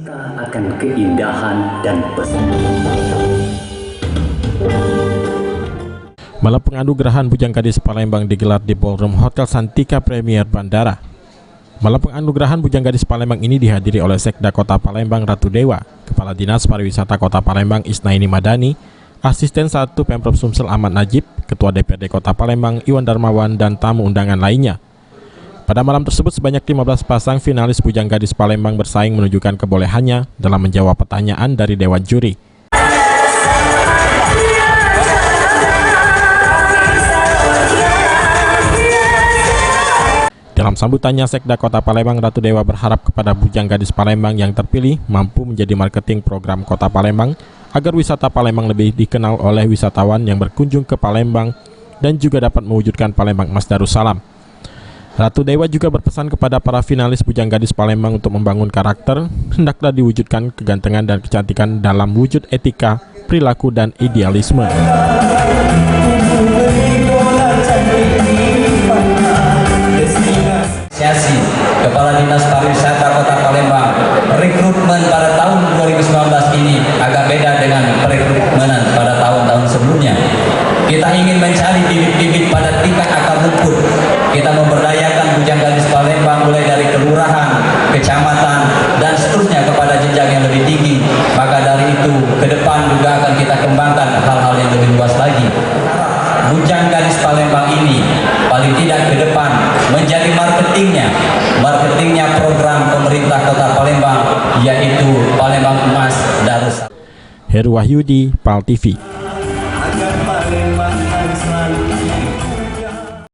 Cerita akan keindahan dan pesona. Malam penganugerahan Bujang Gadis Palembang digelar di Ballroom Hotel Santika Premier Bandara. Malam penganugerahan Bujang Gadis Palembang ini dihadiri oleh Sekda Kota Palembang Ratu Dewa, Kepala Dinas Pariwisata Kota Palembang Isnaini Madani, Asisten 1 Pemprov Sumsel Ahmad Najib, Ketua DPRD Kota Palembang Iwan Darmawan, dan tamu undangan lainnya. Pada malam tersebut sebanyak 15 pasang finalis Bujang Gadis Palembang bersaing menunjukkan kebolehannya dalam menjawab pertanyaan dari Dewan Juri. Dalam sambutannya, Sekda Kota Palembang Ratu Dewa berharap kepada Bujang Gadis Palembang yang terpilih mampu menjadi marketing program Kota Palembang agar wisata Palembang lebih dikenal oleh wisatawan yang berkunjung ke Palembang dan juga dapat mewujudkan Palembang Emas Darussalam. Ratu Dewa juga berpesan kepada para finalis Bujang Gadis Palembang untuk membangun karakter, hendaklah diwujudkan kegantengan dan kecantikan dalam wujud etika, perilaku, dan idealisme. Kepala Dinas Pariwisata Kota Palembang, rekrutmen pada tahun 2019 ini agak beda dengan perekrutenan pada tahun-tahun sebelumnya. Kita ingin mencari bibit-bibit pada tingkat akar rumput. Kita memberdayakan Bujang Gadis Palembang mulai dari kelurahan, kecamatan, dan seterusnya kepada jenjang yang lebih tinggi. Maka dari itu, ke depan juga akan kita kembangkan hal-hal yang lebih luas lagi. Bujang Gadis Palembang ini paling tidak ke depan menjadi marketingnya program pemerintah Kota Palembang, yaitu Palembang Emas Darussalam. Heru Wahyudi, PAL TV.